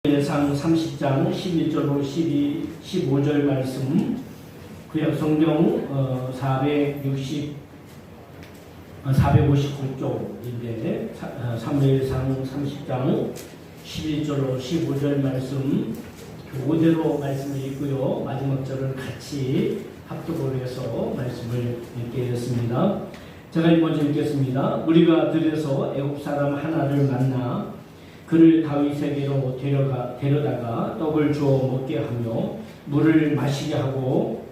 예상 30장 11절로 15절 말씀, 구약 성경 459쪽인데 사무엘상 30장 11절로 15절 말씀 그대로 말씀을 읽고요. 마지막 절을 같이 합독을 해서 말씀을 읽게 됐습니다. 제가 먼저 읽겠습니다. 우리가 들에서 애굽 사람 하나를 만나 그를 다윗에게로 데려다가 떡을 주어 먹게 하며 물을 마시게 하고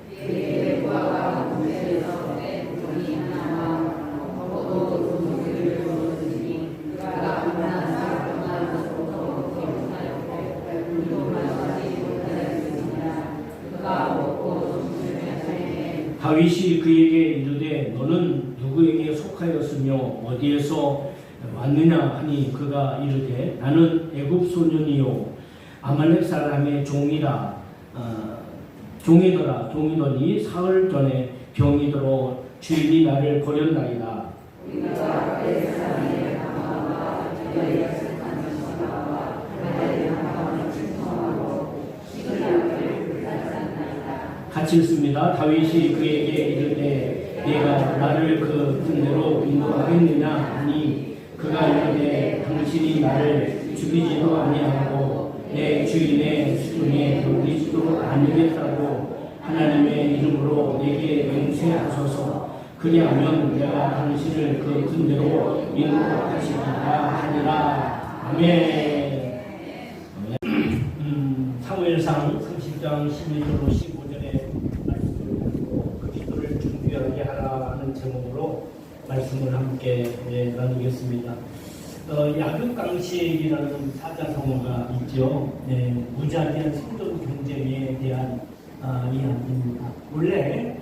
다윗이 그에게 이르되 너는 누구에게 속하였으며 어디에서 왔느냐 하니 그가 이르되 나는 애굽 소년이요 아말렉 사람의 종이더니 사흘 전에 병이 들어 주인이 나를 버렸나이다. 같이 읽습니다. 다윗이 그에게 이르되 내가 나를 그 군대로 인도하겠느냐 하니 그가 이르되 당신이 나를 죽이지도 아니하고 내 주인의 수중에 돌리지도 아니겠다고 하나님의 이름으로 내게 맹세하소서. 그리하면 내가 당신을 그 군대로 인도하시리라 하니라. 아멘. 사무엘상 30장 11절로 15절의 말씀을 가지고 그 기도를 준비하게 하라 하는 제목으로 말씀을 함께 나누겠습니다. 야급강식이라는 사자성어가 있죠. 무자비한 생존 경쟁에 대한 이야기입니다. 원래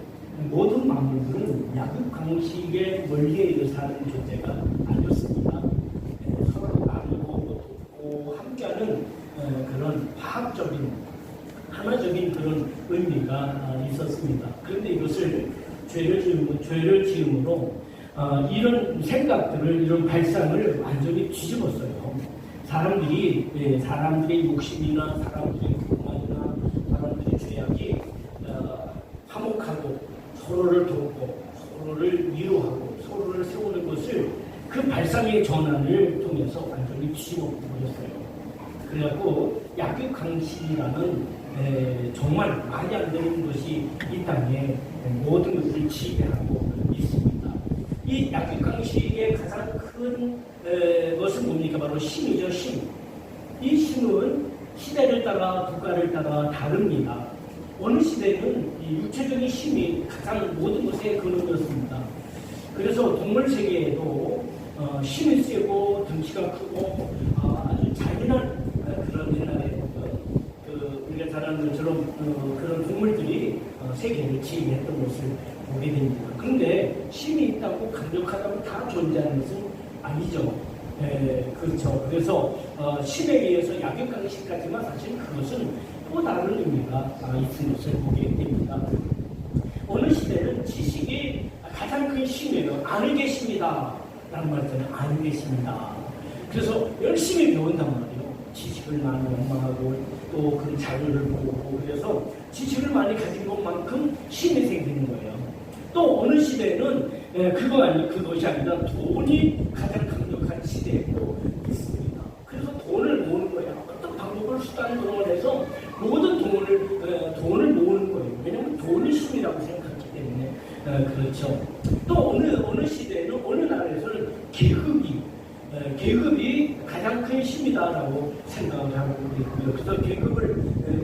모든 만물들은 야급강식에 멀리 사는 존재가 아니었습니다. 서로 나누고 돕고 함께하는 그런 화학적인 하나적인 그런 의미가 있었습니다. 그런데 이것을 죄를 지음으로 이런 생각들을, 이런 발상을 완전히 뒤집었어요. 사람들의 욕심이나 사람들의 교만이나 사람들의 죄악이 화목하고 서로를 돕고 서로를 위로하고 서로를 세우는 것을 그 발상의 전환을 통해서 완전히 뒤집어 버렸어요. 그래갖고 야급강식이라는 정말 말이 안 되는 것이 이 땅에 모든 것을 지배하고 있습니다. 이 야급강식의 가장 큰 것은 뭡니까? 바로 힘이죠, 힘. 이 힘은 시대를 따라 국가를 따라 다릅니다. 어느 시대는 이 육체적인 힘이 가장 모든 것에 근원이었습니다. 그래서 동물 세계에도 힘이 세고 덩치가 크고 아주 잔인한 그런 옛날에 우리가 잘 아는 것처럼 그런 동물들이 세계를 지배했던 것을 보게 됩니다. 그런데 힘이 있다고 강력하다고 다 존재하는 것은 아니죠. 그렇죠. 그래서 힘에 의해서 야급강식까지만 사실 그것은 또 다른 의미가 있는 것을 보게 됩니다. 어느 시대는 지식이 가장 큰 힘이에요. 아는 계십니다. 라는 말 때는 아는 계십니다. 그래서 열심히 배운단 말이에요. 지식을 많이 연마하고 또 그 자료를 보고 그래서 지식을 많이 가진 것만큼 힘이 생기는 거예요. 또 어느 시대는 그것이 아니라 돈이 가장 강력한 시대도 있습니다. 그래서 돈을 모으는 거예요. 어떤 방법을 수단을 동원해서 모든 돈을 모으는 거예요. 왜냐하면 돈이 힘이라고 생각했기 때문에 그렇죠. 또 어느 시대는 어느 나라에서는 계급이 가장 큰 힘이다라고 생각을 하고 있고요. 그래서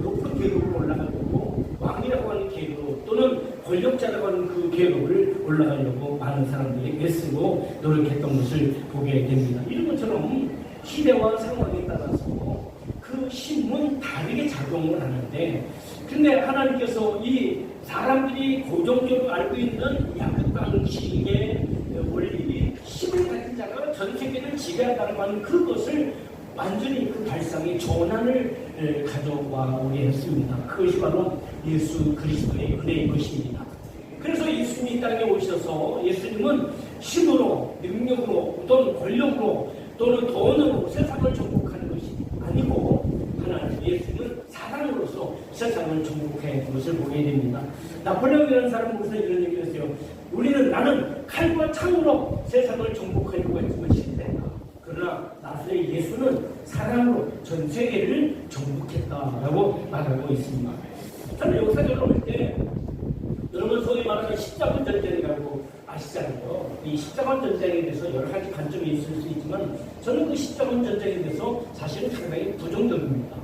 높은 계급으로 올라가려고 왕이라고 하는 계급 또는 권력자라고 하는 그 계급을 올라가려고 많은 사람들이 애쓰고 노력했던 것을 보게 됩니다. 이런 것처럼 시대와 상황에 따라서 그 힘은 다르게 작용을 하는데, 근데 하나님께서 이 사람들이 고정적으로 알고 있는 야급강식의 원리, 힘을 가진 자가 전 세계를 지배한다는 하는 그것을 완전히 그 발상의 전환을 가져와 오게 했습니다. 그것이 바로 예수 그리스도의 은혜인 것입니다. 그래서 예수님이 이 땅에 오셔서 예수님은 힘으로, 능력으로, 또는 권력으로, 또는 돈으로 세상을 정복하는 것이 아니고 하나님 예수는 사람으로서 세상을 정복한 것을 보게 됩니다. 나폴레옹이라는 사람은 무슨 이런 얘기를 했어요. 나는 칼과 창으로 세상을 정복하려고 했지만 실패했다. 그러나 나중에 예수는 사랑으로 전 세계를 정복했다라고 말하고 있습니다. 저는 역사적으로 볼 때 여러분 소위 말하는 십자군 전쟁이라고 아시잖아요. 이 십자군 전쟁에 대해서 여러 가지 관점이 있을 수 있지만 저는 그 십자군 전쟁에 대해서 사실은 상당히 부정적입니다.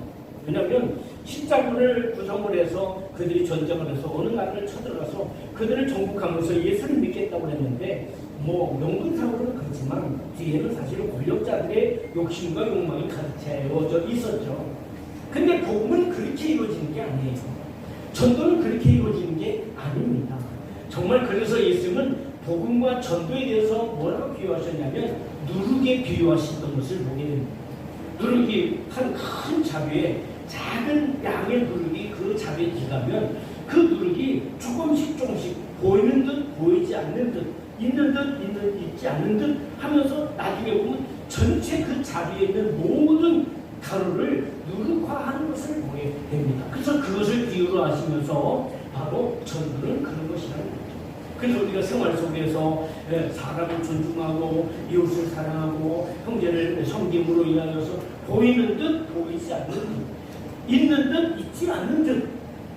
왜냐하면 십자군을 구성을 해서 그들이 전쟁을 해서 어느 나라를 쳐들어가서 그들을 정복하면서 예수를 믿겠다고 했는데 명분상으로는 그렇지만 뒤에는 사실은 권력자들의 욕심과 욕망이 가득 채워져 있었죠. 근데 복음은 그렇게 이루어지는 게 아니에요. 전도는 그렇게 이루어지는 게 아닙니다. 정말 그래서 예수님은 복음과 전도에 대해서 뭐라고 비유하셨냐면 누룩에 비유하셨던 것을 보게 됩니다. 누룩이 한 큰 자루에 작은 양의 누룩이 그 자루에 들어가면 그 누룩이 조금씩 보이는 듯 보이지 않는 듯 있는 듯 있지 않는 듯 하면서 나중에 보면 전체 그 자리에 있는 모든 가루를 누룩화하는 것을 보게 됩니다. 그래서 그것을 비유로 하시면서 바로 전도는 그런 것이라는 거죠. 그래서 우리가 생활 속에서 사람을 존중하고 이웃을 사랑하고 형제를 섬김으로 인하여서 보이는 듯 보이지 않는 듯 있는 듯 있지 않는 듯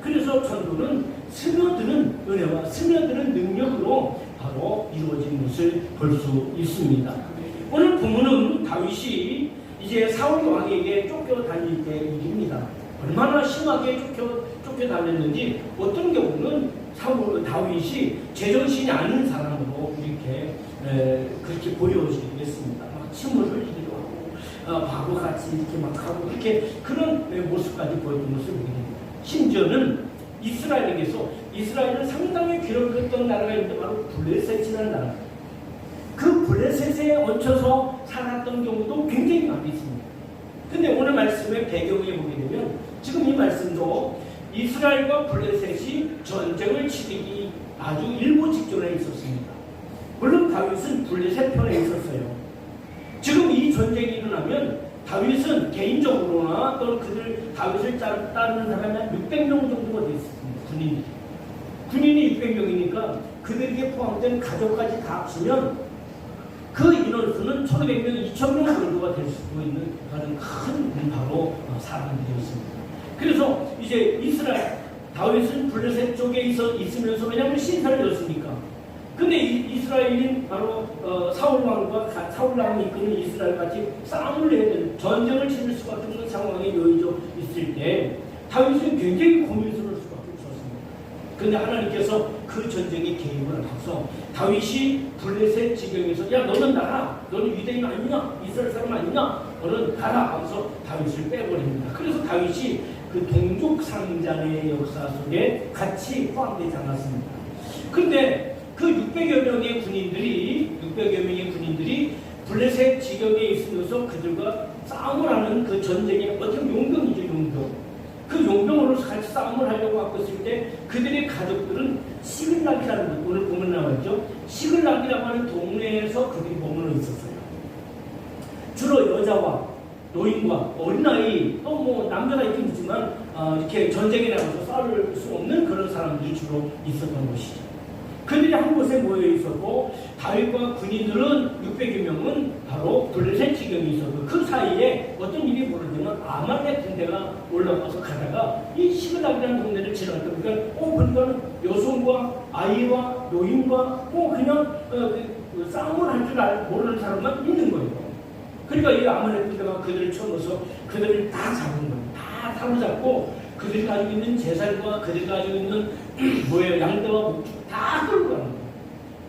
그래서 전도는 스며드는 은혜와 스며드는 능력으로 바로 이루어진 것을 볼 수 있습니다. 오늘 본문은 다윗이 이제 사울 왕에게 쫓겨다닐 때 일입니다. 얼마나 심하게 쫓겨다녔는지 어떤 경우는 다윗이 제정신이 아닌 사람으로 이렇게 그렇게 보여지겠습니다. 막 침을 흘리기도 하고 바보같이 이렇게 막 하고 그렇게 그런 모습까지 보였던 것을 보게 됩니다. 심지어는 이스라엘은 상당히 괴롭혔던 나라가 있는데 바로 블레셋이라는 나라. 그 블레셋에 얹혀서 살았던 경우도 굉장히 많이 있습니다. 근데 오늘 말씀의 배경에 보게 되면 지금 이 말씀도 이스라엘과 블레셋이 전쟁을 치르기 아주 일보 직전에 있었습니다. 물론 다윗은 블레셋 편에 있었어요. 지금 이 전쟁이 일어나면 다윗은 개인적으로나 또는 다윗을 따르는 사람이 한 600명 정도가 되어 있습니다. 군인이 600명이니까 그들에게 포함된 가족까지 다 합치면 그 인원수는 1500명, 2000명 정도가 될 수 있는 그런 큰 바로 사람들이었습니다. 그래서 이제 다윗은 블레셋 쪽에 있으면서 왜냐하면 신살이었으니까. 근데 이스라엘인 바로 사울왕이 이끄는 이스라엘같이 싸움을 해야 되는 전쟁을 치를 수밖에 없는 상황에 놓여져 있을 때 다윗은 굉장히 고민스러울 수밖에 없었습니다. 그런데 하나님께서 그 전쟁에 개입을 하셔서 다윗이 블레셋 지경에서 야 너는 나가 너는 유대인 아니냐 이스라엘 사람 아니냐 너는 가라 하면서 다윗을 빼버립니다. 그래서 다윗이 그 동족 상잔의 역사 속에 같이 포함되지 않았습니다. 그런데 그 600여 명의 군인들이 블레셋 지경에 있으면서 그들과 싸움을 하는 그 전쟁의 어떤 용병이죠, 용병. 그 용병으로서 같이 싸움을 하려고 하고 있을 때 그들의 가족들은 시글락이라는 것, 오늘 보면 나왔죠. 시글락이라고 하는 동네에서 그들이 머물러 있었어요. 주로 여자와 노인과 어린아이 또 남자가 있긴 있지만 이렇게 전쟁에 나가서 싸울 수 없는 그런 사람들이 주로 있었던 것이죠. 그들이 한 곳에 모여 있었고 다윗과 군인들은 600여 명은 바로 블레셋 지경에 있었고 그 사이에 어떤 일이 벌어지면 아말렉 군대가 올라가서 가다가 이 시글락이라는 동네를 지나갔다 보니까 여성과 아이와 노인과 그냥 싸움을 할 줄 모르는 사람만 있는 거예요. 그러니까 이 아말렉 군대가 그들을 쳐넣어서 그들을 다 잡은 거예요. 다 사로잡고 그들이 가지고 있는 재산과 그들이 가지고 있는 양떼와 목축 다 끌고 가는 거예요.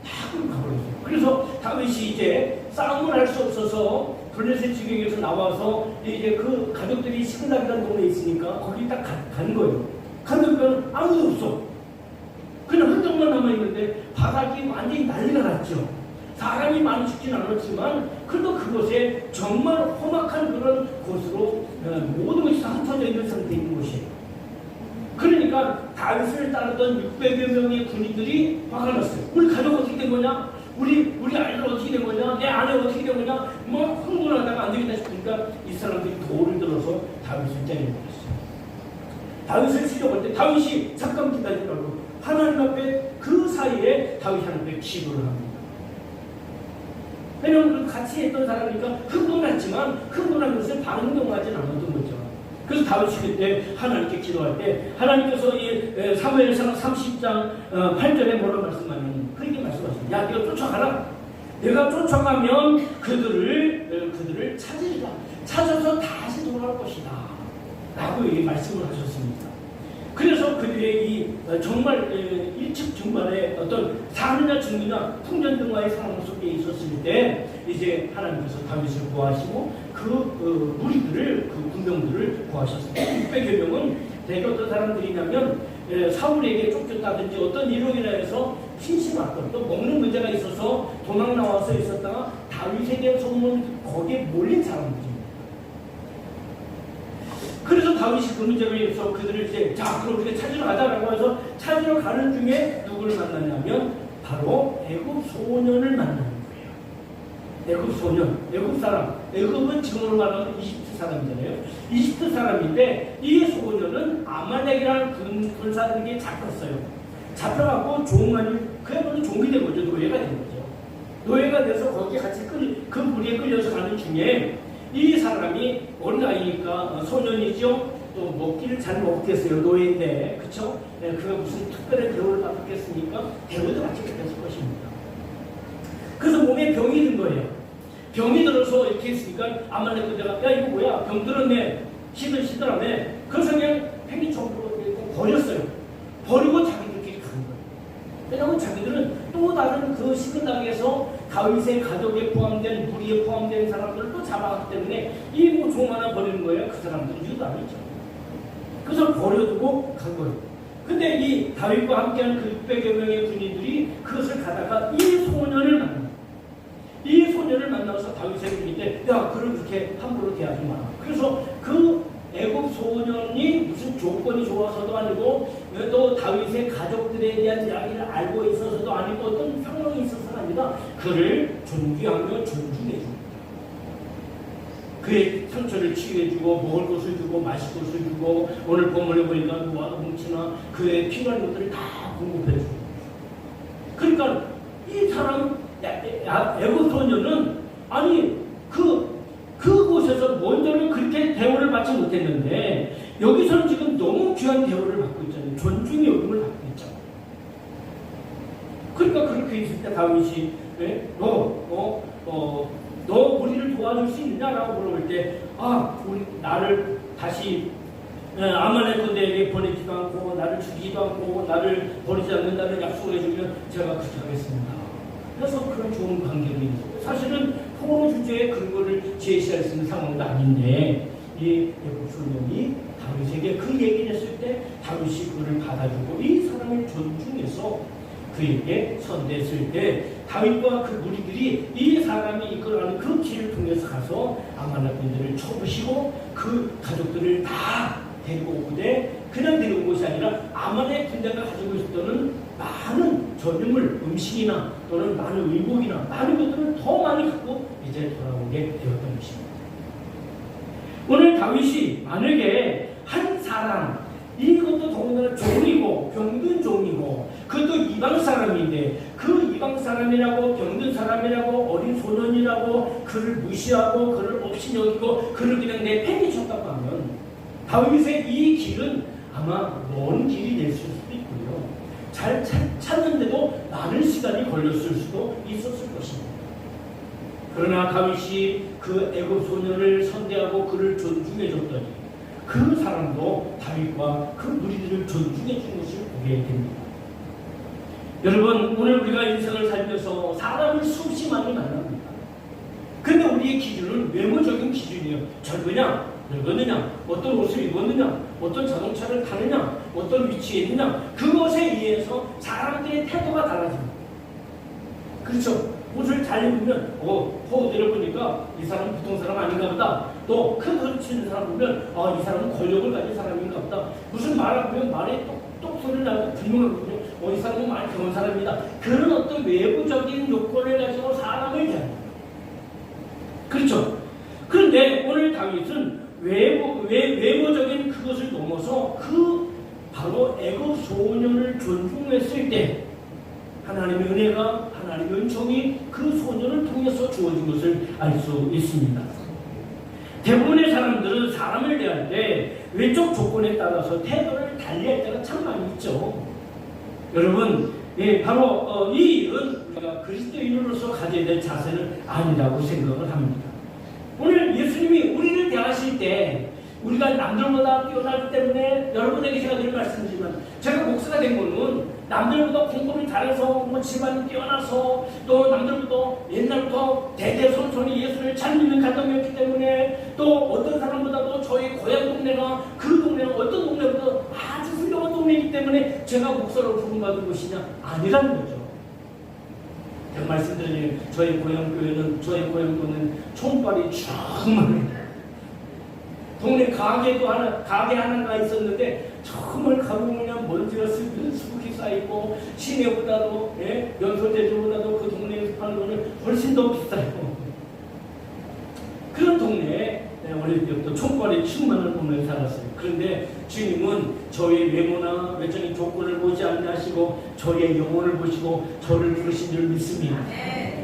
다 끌고 가버렸어요. 그래서 다윗이 이제 싸움을 할 수 없어서 블레셋 지경에서 나와서 이제 그 가족들이 시글락이라는 동네에 있으니까 거기 딱 간 거예요. 갔는데 아무도 없어. 그냥 흔적만 남아있는데 바닥이 완전히 난리가 났죠. 사람이 많이 죽진 않았지만 그래도 그곳에 정말 험악한 그런 곳으로 모든 것이 다 흩어져 있는 상태인 곳이에요. 그러니까 다윗을 따르던 600여 명의 군인들이 화가 났어요. 우리 가족 어떻게 된 거냐? 우리 아이들 어떻게 된 거냐? 내 아내 어떻게 된 거냐? 흥분하다가 안 되겠다 싶으니까 이 사람들이 돌을 들어서 다윗을 때려버렸어요. 다윗을 치려고 할 때 다윗이 잠깐 기다리라고 하나님 앞에 그 사이에 다윗 하나님 앞에 기도를 합니다. 왜냐하면 같이 했던 사람이니까 흥분했지만 흥분한 것을 반응하지 않았던 거죠. 그래서 다윗이 그때 하나님께 기도할 때 하나님께서 이 사무엘상 30장 8절에 뭐라고 말씀하냐면 그렇게 말씀하십니다. 야, 네가 쫓아가라. 내가 쫓아가면 그들을 찾으리라. 찾아서 다시 돌아올 것이다. 라고 말씀을 하셨습니다. 그래서 그들의 이 정말 일측 중반에 어떤 사느냐 죽느냐 풍전등화의 상황 속에 있었을 때 이제 하나님께서 다윗을 구하시고 그 무리들을 그 군병들을 구하셨습니다. 600여 명은 대개 어떤 사람들이냐면 사울에게 쫓겼다든지 어떤 일용이라 해서 심심했던 또 먹는 문제가 있어서 도망 나와서 있었다가 다윗에게 소문 거기에 몰린 사람들입니다. 그래서 다윗이 그 문제로 인해서 그들을 이제 자 그럼 우리가 찾으러 가자라고 해서 찾으러 가는 중에 누구를 만나냐면 바로 애굽 소년을 만나는 거예요. 애굽 소년, 애굽 사람. 애굽은 지금으로 말하면 이집트 사람이잖아요. 이집트 사람인데 이 소년은 아말렉이라는 군사들에게 잡혔어요. 잡혀갖고 그야말로 종이 된 거죠. 노예가 된 거죠. 노예가 돼서 거기 같이 그 무리에 끌려서 가는 중에 이 사람이 어린 아이니까 소년이죠. 또 먹기를 잘 먹겠어요. 노예인데, 그쵸? 네, 그가 무슨 특별한 대우를 받았겠습니까? 대우도 받지 못했을 것입니다. 그래서 몸에 병이 든 거예요. 병이 들어서 이렇게 했으니까 아말렉 군대가 야 이거 뭐야? 병 들었네. 시들시들하네. 그래서 그냥 팽이총으로 버렸어요. 버리고 자기들끼리 가는 거예요. 왜냐하면 자기들은 또 다른 그 식은 땅에서 다윗의 가족에 포함된 무리에 포함된 사람들을 또 잡아갔기 때문에 이 뭐 종 하나 버리는 거예요. 그 사람들은 유도 아니죠. 그래서 버려두고 간 거예요. 근데 이 다윗과 함께한 그 600여 명의 군인들이 그것을 가다가 이 소년을 만나. 이 소년을 만나서 다윗에게 이르되 야 그를 그렇게 함부로 대하지 마라. 그래서 그 애굽 소년이 무슨 조건이 좋아서도 아니고 또 다윗의 가족들에 대한 이야기를 알고 있어서도 아니고 어떤 상황이 있어서는 아니라 그를 존귀하며 존중해줍니다. 그의 상처를 치유해주고 먹을 것을 주고 마실 것을 주고 오늘 본문에 보니까 노아도 뭉치나 그의 필요한 것들을 다 공급해주고 그러니까 이 사람 애굽 소년은 아니 그곳에서 먼저는 그렇게 대우를 받지 못했는데 여기서는 지금 너무 귀한 대우를 받고 있잖아요. 존중의 여김을 받고 있잖아요. 그러니까 그렇게 있을 때 다윗이 너 우리를 도와줄 수 있느냐라고 물어볼 때 우리 나를 다시 아말렉 군대에게 보내지도 않고 나를 죽이지도 않고 나를 버리지 않는다는 약속을 해주면 제가 그렇게 하겠습니다. 그래서 그런 좋은 관계가 있어요. 사실은 포로 주제의 근거를 제시할 수 있는 상황도 아닌데 이 애굽 소년이 다윗에게 그 얘기를 했을 때 다윗이 그를 받아주고 이 사람을 존중해서 그에게 선대했을 때 다윗과 그 무리들이 이 사람이 이끌어가는 그 길을 통해서 가서 아말렉 군대를 쳐부시고 그 가족들을 다 데리고 오되 그냥 데리고 온 것이 아니라 아말렉 군대가 가지고 있었던 많은 전유물, 음식이나 또는 많은 의복이나 많은 것들을 더 많이 갖고 이제 돌아오게 되었던 것입니다. 오늘 다윗이 만약에 한 사람 이것도 더군다나 종이고 병든 종이고 그것도 이방 사람인데 그 이방 사람이라고 병든 사람이라고 어린 소년이라고 그를 무시하고 그를 업신여기고 그를 그냥 내팽개쳤다고 하면 다윗의 이 길은 아마 먼 길이 될 수도 있고요. 잘 찾는데도 많은 시간이 걸렸을 수도 있었을 것입니다. 그러나 다윗이 그 애굽 소년을 선대하고 그를 존중해줬더니 그 사람도 다윗과 그 무리들을 존중해 준 것을 보게 됩니다. 여러분 오늘 우리가 인생을 살면서 사람을 수없이 많이 만납니다. 근데 우리의 기준은 외모적인 기준이에요. 젊으냐 늙었느냐 어떤 옷을 입었느냐 어떤 자동차를 타느냐 어떤 위치에 있느냐 그것에 의해서 사람들의 태도가 달라집니다. 그렇죠? 옷을 잘 입으면 포즈를 보니까 이 사람은 보통 사람 아닌가 보다. 또 큰 소리 치는 사람 보면 이 사람은 권력을 가진 사람인가 보다. 무슨 말을 하면 말에 똑소리를 나고 분명을 보면 이 사람은 많이 배운 사람이다. 그런 어떤 외부적인 요건을 가지고 사람을 대합니다. 그렇죠? 그런데 오늘 다윗은 외모적인 그것을 넘어서 그 바로 애굽 소년을 존중했을 때 하나님의 은혜가, 하나님의 은총이 그 소년을 통해서 주어진 것을 알 수 있습니다. 대부분의 사람들은 사람을 대할 때 외적 조건에 따라서 태도를 달리할 때가 참 많이 있죠. 여러분, 바로 이 일은 우리가 그리스도인으로서 가져야 될 자세는 아니라고 생각을 합니다. 오늘 예수님이 우리를 대하실 때 우리가 남들보다 뛰어나기 때문에 여러분에게 제가 늘 말씀드리지만, 제가 목사가 된 거는 남들보다 공부를 잘해서 집안이 뛰어나서 또 남들보다 옛날부터 대대손손이 예수를 잘 믿는 가정이었기 때문에, 또 어떤 사람보다도 저희 고향 동네가 그 동네는 어떤 동네보다 아주 훌륭한 동네이기 때문에 제가 목사로 부름받은 것이냐? 아니라는 거죠. 제가 말씀드리는 저희 고향 교회는 총발이 정말 동네 가게 하나가 있었는데 정말 가보면 먼지가 수북히 쌓이고, 시내보다도 연소제주보다도 그 동네에서 파는 거는 훨씬 더 비싸요. 그런 동네에 어릴 때부터 총발이 충만한 동네에 살았어요. 그런데 주님은 저의 외모나 외적인 조건을 보지 않으시고 저의 영혼을 보시고 저를 부르신 줄 믿습니다.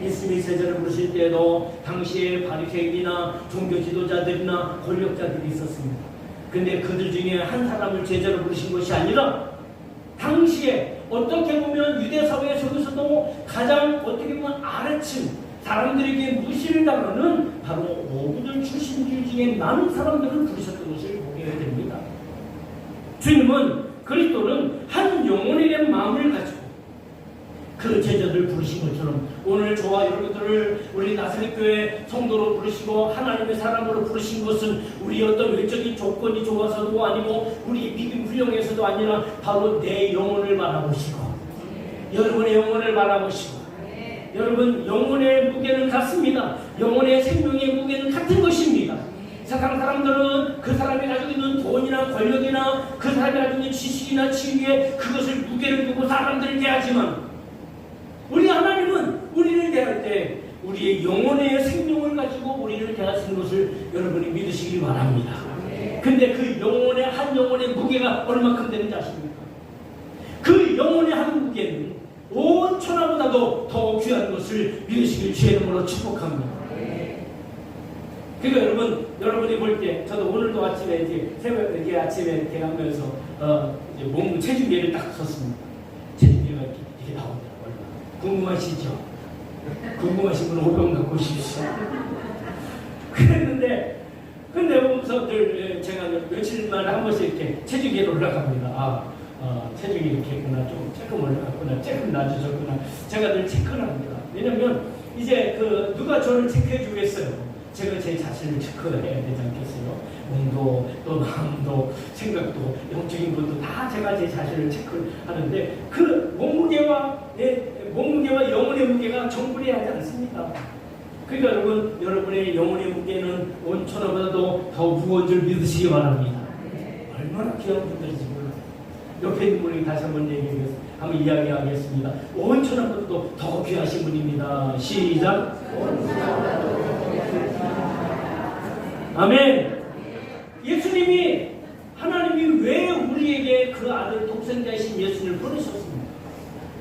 예수님이 제자를 부르실 때도 당시에 바리새인이나 종교 지도자들이나 권력자들이 있었습니다. 근데 그들 중에 한 사람을 제자로 부르신 것이 아니라, 당시에 어떻게 보면 유대 사회 속에서도 가장 어떻게 보면 아래층 사람들에게 무시를 당하는 바로 어부들 출신들 중에 많은 사람들을 부르셨던 것을 보게 됩니다. 주님은 그리스도는 한 영혼에 대한 마음을 가지고 그 제자들 부르신 것처럼 오늘 저와 여러분들을 우리 나사렛교회 성도로 부르시고 하나님의 사람으로 부르신 것은 우리 어떤 외적인 조건이 좋아서도 아니고 우리 믿음 훌륭해서도 아니라 바로 내 영혼을 바라보시고 여러분의 영혼을 바라보시고, 여러분 영혼의 무게는 같습니다. 영혼의 생명의 무게는 같은 것입니다. 세상 사람들은 그 사람이 가지고 있는 돈이나 권력이나 그 사람이 가지고 있는 지식이나 지위에 그것을 무게를 두고 사람들을 대하지만, 우리 하나님은 우리를 대할 때 우리의 영혼의 생명을 가지고 우리를 대하시는 것을 여러분이 믿으시기 바랍니다. 근데 그 영혼의 한 영혼의 무게가 얼마큼 되는지 아십니까? 그 영혼의 한 무게는 온 천하보다도 더 귀한 것을 믿으시길 주의 이름으로 축복합니다. 그러니까 여러분이 볼 때, 저도 오늘도 아침에 새벽에 아침에 이렇게 하면서 몸 체중계를 딱 섰습니다. 체중계가 이렇게 나오더라고요. 궁금하시죠? 궁금하신 분은 500원 갖고 오십시오. 그랬는데, 근데 보면서 늘 제가 며칠마다 한 번씩 이렇게 체중계로 올라갑니다. 체중이 이렇게 했구나, 조금 올라갔구나, 조금 낮아졌구나. 제가 늘 체크를 합니다. 왜냐면 이제 누가 저를 체크해 주겠어요. 제가 제 자신을 체크해야 되지 않겠어요? 몸도 또 마음도 생각도 영적인 것도 다 제가 제 자신을 체크하는데, 그 몸무게와 영혼의 무게가 정부리하지 않습니다. 그러니까 여러분의 영혼의 무게는 온 천하보다도 더 무거운 줄 믿으시기 바랍니다. 얼마나 귀한 분들인지 몰라요. 옆에 있는 분에게 다시 한번 한번 이야기하겠습니다. 온 천하보다도 더 귀하신 분입니다. 시작. 아멘. 예수님이, 하나님이 왜 우리에게 그 아들 독생자이신 예수님을 보내셨습니까?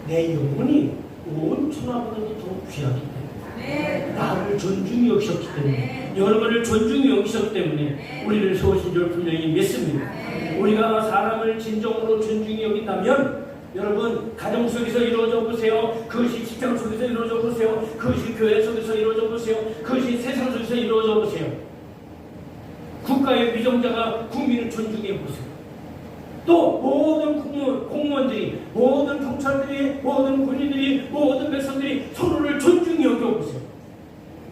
내 영혼이 온 천하보다도 더 귀하기 때문에, 나를 존중히 여기셨기 때문에, 여러분을 존중히 여기셨기 때문에 우리를 세우신 줄 분명히 믿습니다. 우리가 사람을 진정으로 존중히 여긴다면, 여러분 가정 속에서 이루어져 보세요. 그것이 직장 속에서 이루어져 보세요. 그것이 교회 속에서 이루어져 보세요. 그것이 세상 속에서 이루어져 보세요. 국가의 위정자가 국민을 존중해 보세요. 또 모든 공무원들이, 모든 경찰들이, 모든 군인들이, 모든 백성들이 서로를 존중히 여겨보세요.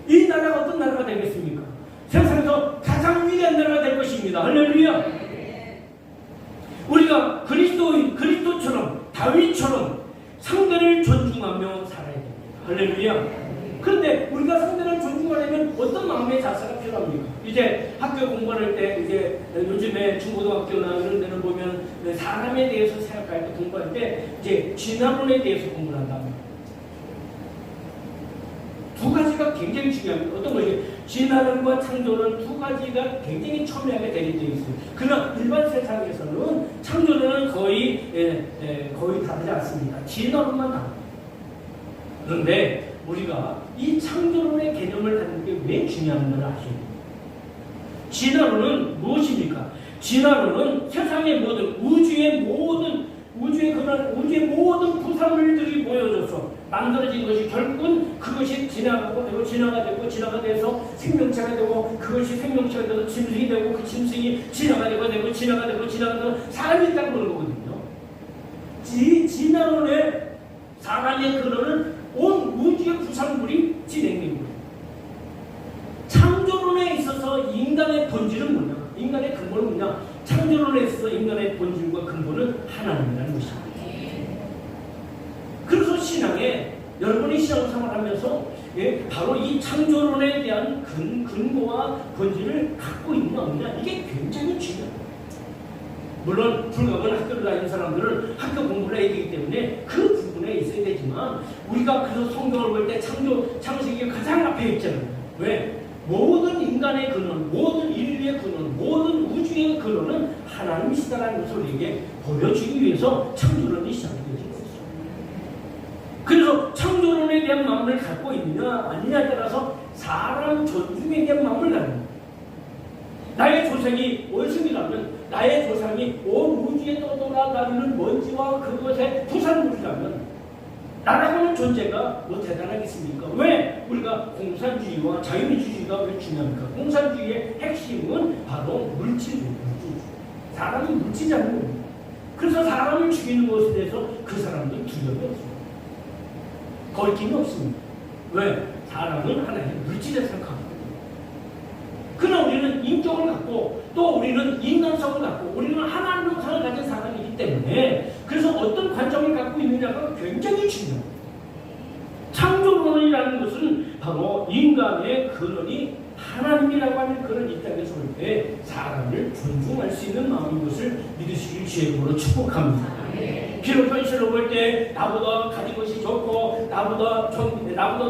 이 나라가 어떤 나라가 되겠습니까? 세상에서 가장 위대한 나라가 될 것입니다. 할렐루야. 우리가 그리스도처럼, 다윗처럼 상대를 존중하며 살아야 됩니다. 할렐루야. 그런데 우리가 상대를 존중하려면 어떤 마음의 자세가 필요합니까? 이제 학교 공부할 때, 이제 요즘에 중고등학교나 이런 데는 보면 사람에 대해서 생각할 때, 공부할 때 이제 진화론에 대해서 공부를 한답니다. 두 가지가 굉장히 중요합니다. 어떤 것이 진화론과 창조론 두 가지가 굉장히 첨예하게 대립되어 있습니다. 그러나 일반 세상에서는 창조론은 거의 다르지 않습니다. 진화론만 다릅니다. 그런데 우리가 이 창조론의 개념을 갖는 게 왜 중요한 걸 아셔야 됩니다. 진화론은 무엇입니까? 진화론은 세상의 모든 우주의 모든 부산물들이 모여져서 만들어진 것이 결국은 그것이 진화가 되고 진화가 돼서 생명체가 되고 그것이 생명체가 돼서 짐승이 되고 그 짐승이 진화가 되고 사람이 있다고 그러는 거거든요. 이 진화론의 사람의 근원은 온 우주의 부산물이 진행된 거예요. 창조론에 있어서 인간의 본질은 뭐냐? 인간의 근본은 뭐냐? 창조론에 있어서 인간의 본질과 근본은 하나님이라는 것입니다. 그래서 신앙에 여러분이 신앙생활을 하면서 바로 이 창조론에 대한 근거와 본질을 갖고 있느냐 없느냐 이게 굉장히 중요합니다. 물론 불가분 학교를 다니는 사람들은 학교 공부를 해야 되기 때문에 그 부분에 있어야 되지만 우리가 그래서 성경을 볼 때 창세기가 가장 앞에 있잖아요. 왜? 모든 인간의 근원, 모든 인류의 근원, 모든 우주의 근원은 하나님이시다라는 것을 우리에게 보여주기 위해서 창조론이 시작되어진 것이죠. 그래서 창조론에 대한 마음을 갖고 있느냐 아니냐에 따라서 사람 존중에 대한 마음을 갖는 거예요. 나의 조상이 원숭이라면 나의 조상이 온 우주에 떠돌아다니는 먼지와 그것의 부산물이라면 나라고 하는 존재가 뭐 대단하겠습니까? 왜? 우리가 공산주의와 자유민주주의가 왜 중요합니까? 공산주의의 핵심은 바로 물질이에요. 사람이 물질이 아닌 겁니다. 그래서 사람을 죽이는 것에 대해서 그 사람들은 두려움이 없습니다. 거리낌이 없습니다. 왜? 사람은 하나의 물질에 생각합니다. 그러나 우리는 인격을 갖고 또 우리는 인간성을 갖고 우리는 하나님의 형상을 가진 사람이기 때문에 그래서 어떤 관점을 갖고 있느냐가 굉장히 중요합니다. 창조론이라는 것은 바로 인간의 근원이 하나님이라고 하는 그런 입장에서 볼 때 사람을 존중할 수 있는 마음인 것을 믿으시길 주의 축복합니다. 비록 현실로 볼 때 나보다 가진 것이 좋고 나보다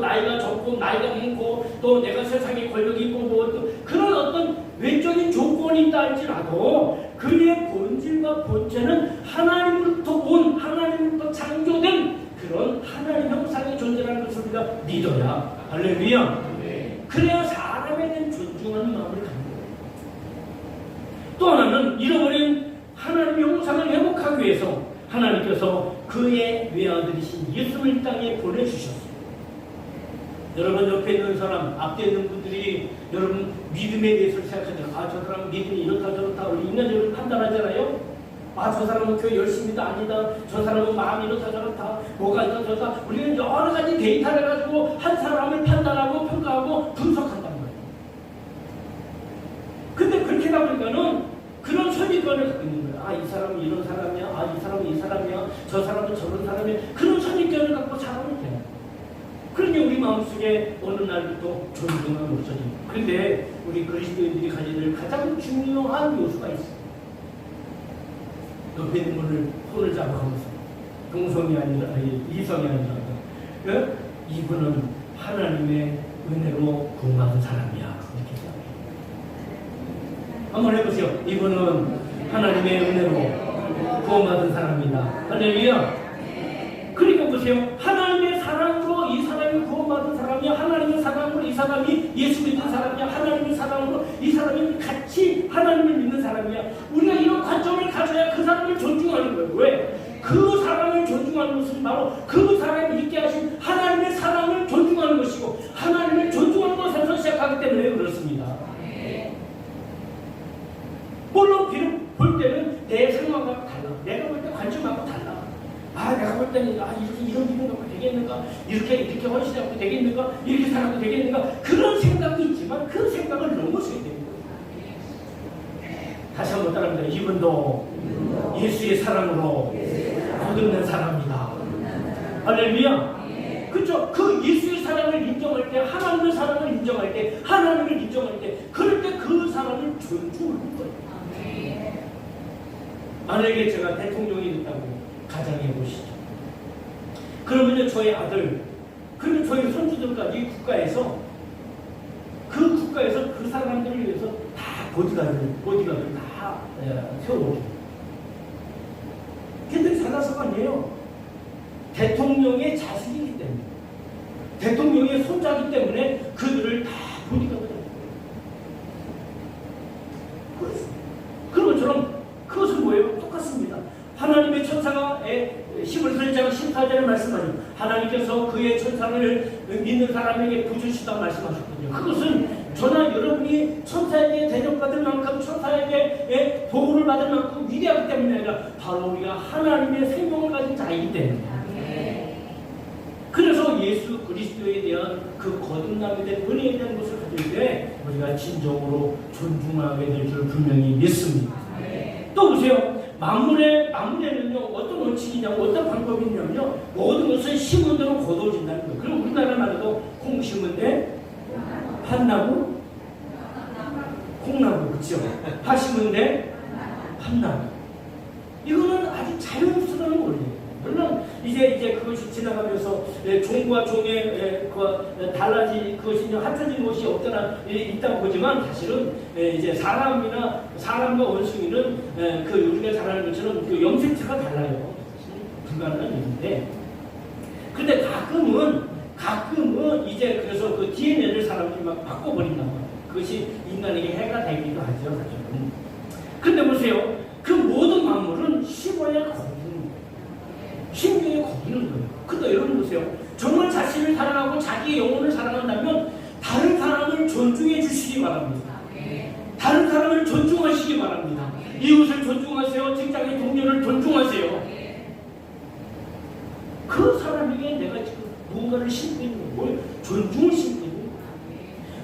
나이가 적고 나이가 많고 또 내가 세상에 권력이 있고 뭐 그런 어떤 외적인 조건이 있다 할지라도 그의 본질과 본체는 하나님으로부터 창조된 그런 하나님 형상의 존재라는 것을 우리가 믿어야 할렐루야. 그래야 사람에 대한 존중하는 마음을 갖는 거예요. 또 하나는 잃어버린 하나님의 형상을 회복하기 위해서 하나님께서 그의 외아들이신 예수를 땅에 보내주셨어요. 여러분 옆에 있는 사람, 앞에 있는 분들이 여러분 믿음에 대해서 생각하잖아요. 저 사람 믿음이 이렇다 저렇다 우리 인간적으로 판단하잖아요. 저 사람은 교회 열심히다 아니다. 저 사람은 마음이 이렇다 저렇다. 뭐가 이렇다 저렇다. 우리는 여러 가지 데이터를 가지고 한 사람을 판단하고 평가하고 분석한단 말이에요. 근데 그렇게 하다 보니까는 그런 선입견을 갖고 있는 거예요. 이 사람은 이런 사람이야. 이 사람은 이 사람이야. 저 사람은 저런 사람이야. 그런 선입견을 갖고 살아면 돼요. 그러니 우리 마음속에 어느 날부터 존중은 없어집니다. 그런데 우리 그리스도인들이 가지는 가장 중요한 요소가 있어요. 옆에 있는 분을 손을 잡아가면서 동성이 아니라 이성이 아니라 이분은 하나님의 은혜로 구원받은 사람이야. 이렇게 생각해요. 한번 해보세요. 이분은 하나님의 은혜로 구원받은 사람이다. 할렐루야. 그러니까 보세요. 하나님의 사랑으로 이 사람이 구원받은 사람이야. 하나님의 사랑으로 이 사람이 예수 믿는 사람이야. 하나님의 사랑으로 이 사람이 같이 하나님을 믿는 사람이야. 우리가 이런 관점을 가져야 그 사람을 존중하는 거예요. 왜? 그 사람을 존중하는 것은 바로 그 사람이 있게 하신 하나님의 사랑을 존중하는 것이고 하나님을 존중하는 것에서 시작하기 때문에 그렇습니다. 물론 비록 볼 때는 내 상황과 달라. 내가 볼 때 관점하고 달라. 내가 볼 때는 이런 믿음 갖고 되겠는가? 이렇게 헌신하고 되겠는가? 이렇게 살아도 되겠는가? 그런 생각이 있지만 그 생각을 넘어서야 되는 거예요. 다시 한번 따라합니다. 이분도 예수의 사랑으로 거듭난 사람이다. 할렐루야. 그렇죠? 그 예수의 사랑을 인정할 때, 하나님의 사랑을 인정할 때, 하나님을 인정할 때, 그럴 때 그 사람을 존중하는 거예요. 만약에 제가 대통령이 됐다고 가정해 보시죠. 그러면 저희 아들, 그리고 저희 손주들까지 국가에서 그 보디가드를 다 세워놓죠. 걔들이 잘나서가 아니에요. 대통령의 자식이기 때문에, 대통령의 손자이기 때문에 그들을 다 보디가드를 그런 것처럼 그것은 뭐예요? 똑같습니다. 하나님의 천사가 11장 14절에 말씀하죠. 하나님께서 그의 천사를 믿는 사람에게 부주시다 말씀하셨거든요. 그것은 저나 여러분이 천사에게 대접받을 만큼, 천사에게 보호를 받을 만큼 위대하기 때문에 아니라 바로 우리가 하나님의 생명을 가진 자이기 때문에. 그래서 예수 그리스도에 대한 그 거듭남에 대한 은혜에 대한 것을 가질 때 우리가 진정으로 존중하게 될 줄 분명히 믿습니다. 또 보세요. 만물에는요, 어떤 원칙이냐고, 어떤 방법이 있냐면요, 모든 것은 심은 대로 거두어진다는 거예요. 그리고 우리나라 말도 콩 심은 데 팥나무, 콩나무, 그렇죠? 팥 심은 데 팥나무. 이거는 아주 자연스러운 원리예요. 물론 이제 그것이 지나가면서 종과 종의 달라진 그것이 합쳐진 것이 없잖아 있다고 보지만, 사실은 이제 사람과 원숭이는 우리가 잘 아는 것처럼 그 염색체가 달라요. 불가능한 일인데, 근데 가끔은 이제 그래서 그 DNA를 사람들이 막 바꿔버린단 말이에요. 그것이 인간에게 해가 되기도 하죠, 사실은. 근데 보세요. 그 모든 만물은 심어야 심령에 거두는 거예요. 근데 여러분 보세요. 정말 자신을 사랑하고 자기의 영혼을 사랑한다면 다른 사람을 존중해 주시기 바랍니다. 다른 사람을 존중하시기 바랍니다. 이웃을 존중하세요. 직장의 동료를 존중하세요. 그 사람에게 내가 지금 무언가를 심고 있는 걸 존중을 심고 있는 거예요.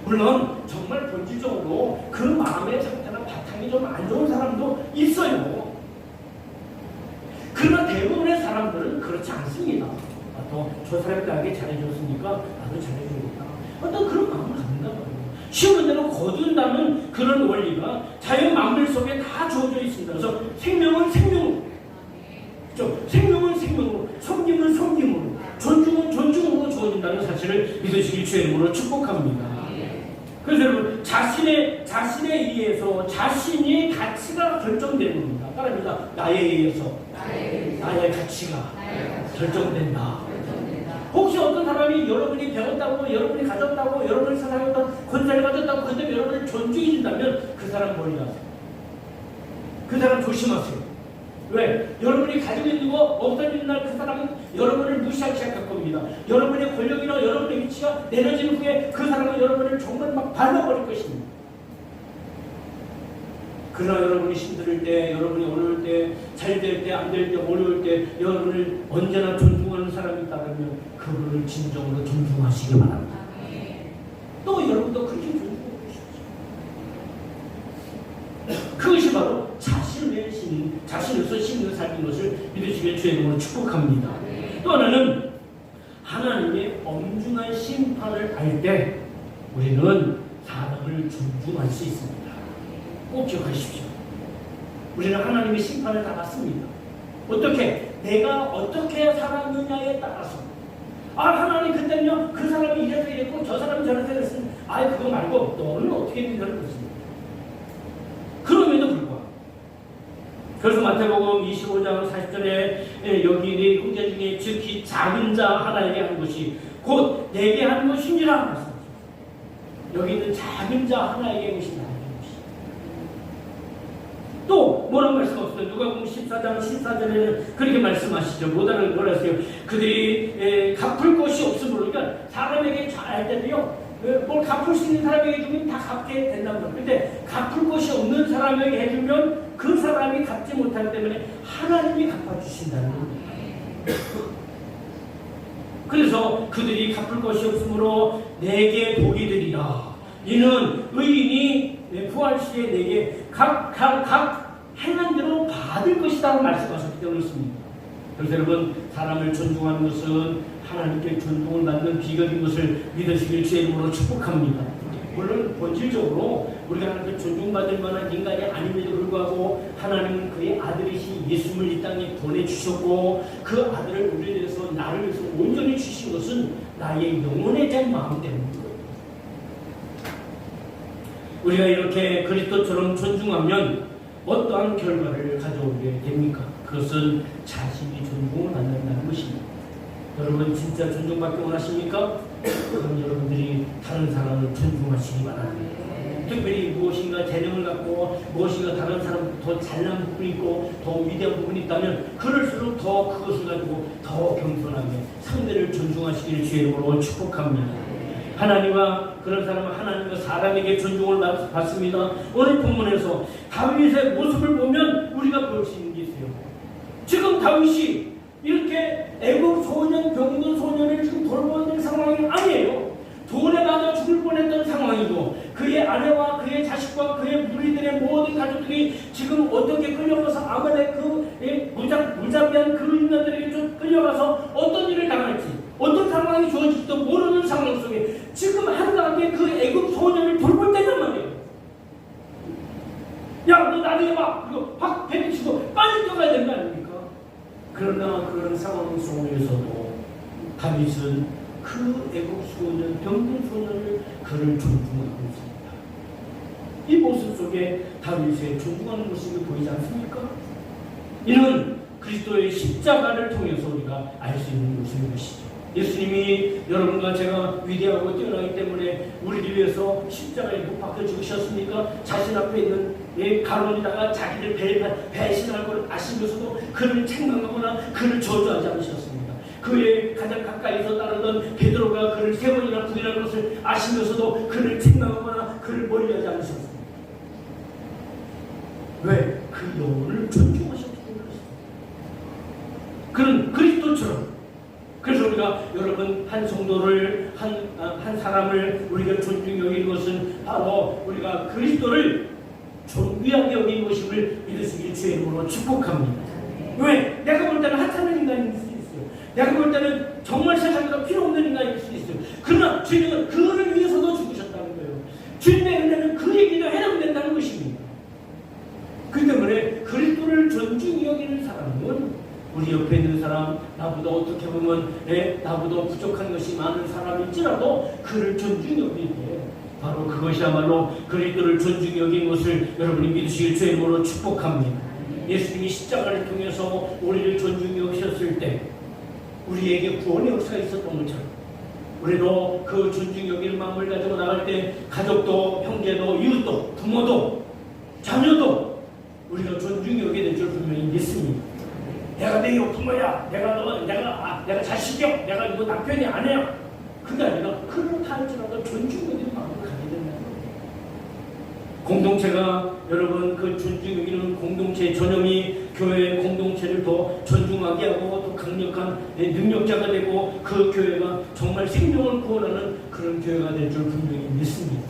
물론 정말 본질적으로 그 마음의 상태나 바탕이 좀 안 좋은 사람도 있어요. 그러나 대부분의 사람들은 그렇지 않습니다. 또 저 사람이 나에게 잘해줬으니까 나도 잘해주겠다. 어떤 그런 마음을 갖는단 말이에요. 쉬운 대로 거둔다는 그런 원리가 자연 만물 속에 다 주어져 있습니다. 그래서 생명은 생명으로, 그렇죠? 생명은 생명으로, 섬김은 섬김으로, 존중은 존중으로 주어진다는 사실을 믿으시길 주의 이름으로 축복합니다. 그래서 여러분, 자신에 의해서 자신이 가치가 결정되는 겁니다. 따라합니다. 나에 의해서 나의 가치가 결정된다. 혹시 어떤 사람이 여러분이 배웠다고, 여러분이 가졌다고, 여러분이 사랑했던 권세를 가졌다고, 근데 여러분을 존중해 준다면 그 사람 멀리 가세요. 그 사람 조심하세요. 왜? 여러분이 가지고 있는 거 없어지는 날 그 사람은 여러분을 무시하기 시작할 겁니다. 여러분의 권력이나 여러분의 위치가 내려진 후에 그 사람은 여러분을 정말 막 밟아버릴 것입니다. 그러나 여러분이 힘들 때, 여러분이 어려울 때, 잘 될 때, 안 될 때, 어려울 때 여러분을 언제나 존중하는 사람이 있다면 그분을 진정으로 존중하시기 바랍니다. 또 여러분도 그렇게 존중하고 계십시오. 그것이 바로 자신으로서 심는 삶인 것을 믿으시길 주의 이름으로 축복합니다. 또 하나는 하나님의 엄중한 심판을 알 때 우리는 사람을 존중할 수 있습니다. 꼭 기억하십시오. 우리는 하나님의 심판을 다 받습니다. 어떻게? 내가 어떻게 살았느냐에 따라서. 하나님 그때는요, 그 사람이 이래서 이랬고 저 사람이 저래서 이랬으니 그거 말고 너는 어떻게 했느냐는 것입니다. 그럼에도 불구하고, 그래서 마태복음 25장 40절에 여기 네 형제 중에 즉히 작은 자 하나에게 한 것이 곧 내게 한 것이니라 말씀하셨습니다. 여기 있는 작은 자 하나에게 한 것이 나에게. 또 뭐라고 말씀하셨어요? 누가복음 14장 14절에는 그렇게 말씀하시죠. 뭐라는 걸 하세요? 그들이 갚을 것이 없으므로, 그러니까 사람에게 잘 때도요, 뭘 갚을 수 있는 사람에게 주면 다 갚게 된다는 거예요. 근데 갚을 것이 없는 사람에게 해주면 그 사람이 갚지 못하기 때문에 하나님이 갚아주신다는 거예요. 그래서 그들이 갚을 것이 없으므로 내게 복이 되리라. 이는 의인이 부활 시에 내게 각 행한 대로 받을 것이라고 말씀하셨기 때문에 그렇습니다. 그래서 여러분, 사람을 존중하는 것은 하나님께 존중을 받는 비결인 것을 믿으시길 주의 이름으로 축복합니다. 물론 본질적으로 우리가 하나님께 존중받을 만한 인간이 아님에도 불구하고 하나님은 그의 아들이신 예수를 이 땅에 보내주셨고 그 아들을 우리에 대해서 나를 위해서 온전히 주신 것은 나의 영혼에 대한 마음 때문입니다. 우리가 이렇게 그리스도처럼 존중하면 어떠한 결과를 가져오게 됩니까? 그것은 자신이 존중을 받는다는 것입니다. 여러분 진짜 존중받기 원하십니까? 그럼 여러분들이 다른 사람을 존중하시기 바랍니다. 특별히 무엇인가 재능을 갖고 무엇인가 다른 사람보다 더 잘난 부분이 있고 더 위대한 부분이 있다면 그럴수록 더 그것을 가지고 더 겸손하게 상대를 존중하시기를 주의 이름으로 축복합니다. 하나님과 그런 사람은 하나님과 사람에게 존중을 받습니다. 오늘 본문에서 다윗의 모습을 보면 우리가 볼 수 있는 게 있어요. 지금 다윗이 이렇게 애국 소년, 병든 소년을 지금 돌보는 상황이 아니에요. 돈에 맞아 죽을 뻔했던 상황이고 그의 아내와 그의 자식과 그의 무리들의 모든 가족들이 지금 어떻게 끌려가서 아말렉 그 무자비한 그 인간들에게 좀 끌려가서 어떤 일을 당할지 어떤 상황이 주어질지도 모르는 상황 속에 지금 한가하게 그 애국 소년을 돌볼 때란 말이에요. 야, 너 나중에 봐. 그리고 확 배치고 빨리 뛰어가야 되는 거 아닙니까? 그러나 그런 상황 속에서도 다윗은 그 애국 소년, 병든 소년을 그를 존중하고 있습니다. 이 모습 속에 다윗의 존중하는 모습이 보이지 않습니까? 이는 그리스도의 십자가를 통해서 우리가 알 수 있는 모습인 것이죠. 예수님이 여러분과 제가 위대하고 뛰어나기 때문에 우리를 위해서 십자가에 못 박혀 죽으셨습니까? 자신 앞에 있는 가론에다가 자기를 배신할 걸 아시면서도 그를 책망하거나 그를 저주하지 않으셨습니다. 그의 가장 가까이서 따르던 베드로가 그를 세 번이나 부인할 것을 아시면서도 그를 책망하거나 그를 멀리하지 않으셨습니다. 왜? 그 영혼을 존중하셨기 때문이었습니다. 그는 그리스도처럼. 그래서 우리가 여러분 한 성도를 한 사람을 우리가 존중히 여기는 것은 바로 우리가 그리스도를 존귀하게 여기는 것임을 믿을 수 있는 주의 이름으로 축복합니다. 왜? 내가 볼 때는 하찮은 인간일 수 있어요. 내가 볼 때는 정말 세상에서 필요 없는 인간일 수 있어요. 그러나 주님은 그를 위해서도 죽으셨다는 거예요. 주님의 은혜는 그에게도 해당된다는 것입니다. 그 때문에 그리스도를 존중히 여기는 사람은 우리 옆에 있는 사람, 나보다 어떻게 보면 나보다 부족한 것이 많은 사람일지라도 그를 존중히 여기는데 바로 그것이야말로 그리스도를 존중히 여긴 것을 여러분이 믿으시길 주의 이름으로 축복합니다. 예수님이 십자가를 통해서 우리를 존중히 여기셨을 때 우리에게 구원의 역사가 있었던 것처럼 우리도 그 존중히 여기는 마음을 가지고 나갈 때 가족도 형제도 이웃도 부모도 자녀도 우리가 존중히 여기게 될 줄 분명히 믿습니다. 내가 내 부모야, 내가 자식이야, 내가 이거 남편이 아내야. 그게 아니라 그렇다 할지라도 존중하는 마음을 가져야 된다는 거예요. 공동체가 여러분 그 존중 여기는 공동체의 전형이 교회의 공동체를 더 존중하게 하고 또 강력한 능력자가 되고 그 교회가 정말 생명을 구원하는 그런 교회가 될 줄 분명히 믿습니다.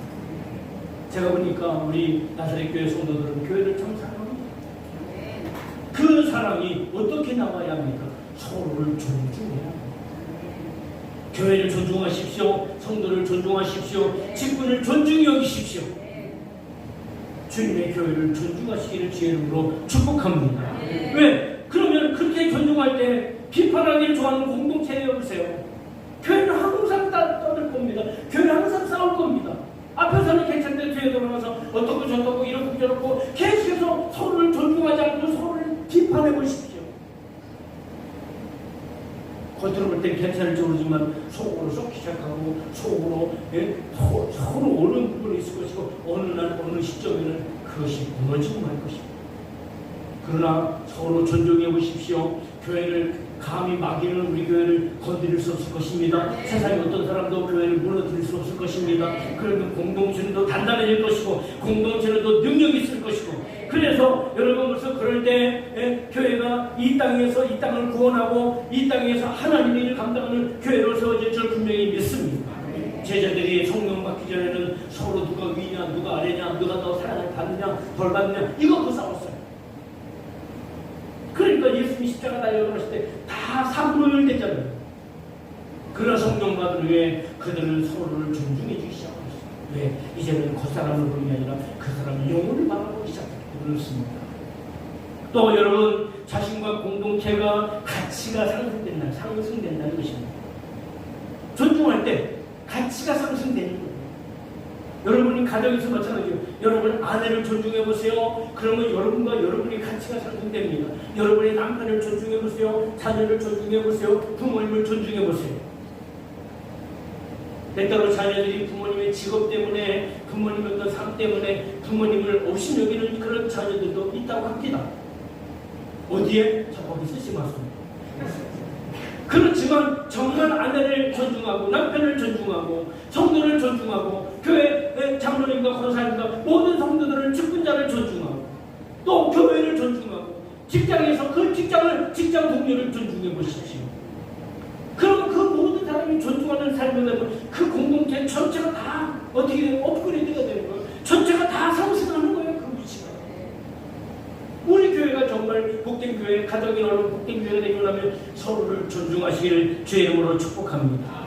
제가 보니까 우리 나사렛 교회 성도들은 교회를 참 사랑합니다. 그 사랑이 어떻게 나와야 합니까? 서로를 존중해야 합니다. 교회를 존중하십시오. 성도를 존중하십시오. 직분을 존중히 여기십시오. 주님의 교회를 존중하시기를 주의 이름으로 축복합니다. 왜? 그러면 그렇게 존중할 때 비판하기를 좋아하는 공동체에 여보세요. 교회는 항상 떠들 겁니다. 교회는 항상 싸울 겁니다. 앞에서는 괜찮은데 뒤에 돌아가서 어떻고 저떻고 이렇고 저렇고 계속해서 서로를 존중하지 않고 서로를 비판해 보십시오. 겉으로 볼 땐 괜찮을지 모르지만 속으로 썩기 시작하고 속으로 서로 오는 부분이 있을 것이고 어느 날 어느 시점에는 그것이 무너지고 말 것입니다. 그러나 서로 존중해 보십시오. 교회를 감히 막이는 우리 교회를 건드릴 수 없을 것입니다. 세상에 어떤 사람도 교회를 무너뜨릴 수 없을 것입니다. 그러면 공동체는 더 단단해질 것이고 공동체는 더 능력이 있을 것이고 그래서 여러분 벌써 그럴 때 교회가 이 땅에서 이 땅을 구원하고 이 땅에서 하나님의 일을 감당하는 교회로 세워질 줄 분명히 믿습니다. 제자들이 성령 받기 전에는 서로 누가 위냐 누가 아래냐 누가 더 사랑을 받느냐 벌 받느냐 이것도 싸웠어요. 그러니까 예수님이 십자가 달려가실 때 다 3분의 1 됐잖아요. 그러나 성령 받은 후에 그들은 서로를 존중해 주기 시작했어요. 왜? 이제는 겉사람을 보는 게 아니라 그 사람의 영혼을 바라보기 시작했습니다. 그렇습니다. 또 여러분 자신과 공동체가 가치가 상승된다는 것입니다. 존중할 때 가치가 상승되는 거예요. 여러분이 가정에서 마찬가지예요. 여러분 아내를 존중해 보세요. 그러면 여러분과 여러분의 가치가 상승됩니다. 여러분의 남편을 존중해 보세요. 자녀를 존중해 보세요. 부모님을 존중해 보세요. 때때로 자녀들이 부모님의 직업 때문에, 부모님의 어떤 삶 때문에 부모님을 없이 여기는 그런 자녀들도 있다고 합니다. 어디에? 저 거기 쓰지 마세요. 그렇지만 정말 아내를 존중하고 남편을 존중하고 성도를 존중하고 교회 장로님과 권사님과 모든 성도들을 직분자를 존중하고 또 교회를 존중하고 직장에서 그 직장 동료를 존중해 보십시오. 그럼 그 모든 사람이 존중하는 삶을 내면 그 공동체 전체가 다 어떻게 되면 업그레이드가 되는 거예요. 전체가 다 상승하는 거예요. 그 위치가. 우리 교회가 정말 복된 교회, 가정이 넓은 복된 교회가 되려면 서로를 존중하시기를 주의 이름으로 축복합니다.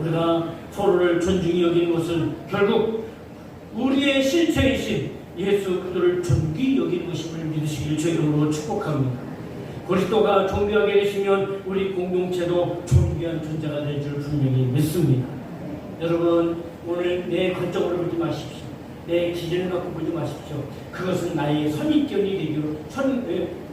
우리가 서로를 존중히 여기는 것은 결국 우리의 실체이신 예수 그리스도를 존귀히 여기는 것임을 믿으시기를 주의 이름으로 축복합니다. 그리스도가 존귀하게 되시면 우리 공동체도 존귀한 존재가 될 줄 분명히 믿습니다. 여러분 오늘 내 관점으로 보지 마십시오. 내 기준을 갖고 보지 마십시오. 그것은 나의 선입견이 되기로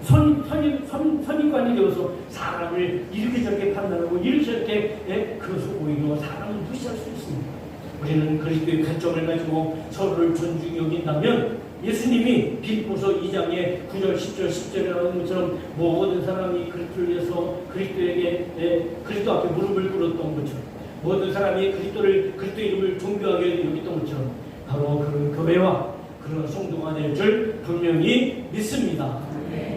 선입관이 되어서 사람을 이렇게 저렇게 판단하고 이렇게 저렇게 그것을 오히려 사람을 무시할 수 있습니다. 우리는 그리스도의 관점을 가지고 서로를 존중히 여긴다면 예수님이 빌립보서 2장의 9절, 10절, 10절에 나오는 것처럼 모든 사람이 그리스도를 위해서 그리스도 앞에 무릎을 꿇었던 것처럼 모든 사람이 그리스도의 이름을 존귀하게 여겼던 것처럼 바로 그런 교회와 그런 성도가 될 줄 분명히 믿습니다.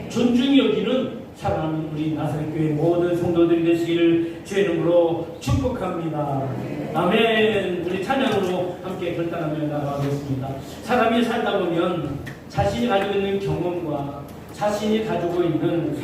존중히 여기는 사랑하는 우리 나사렛교회 모든 성도들이 되시기를 주의 이름으로 축복합니다. 아멘. 우리 찬양으로 함께 결단하며 나가겠습니다. 사람이 살다 보면 자신이 가지고 있는 경험과 자신이 가지고 있는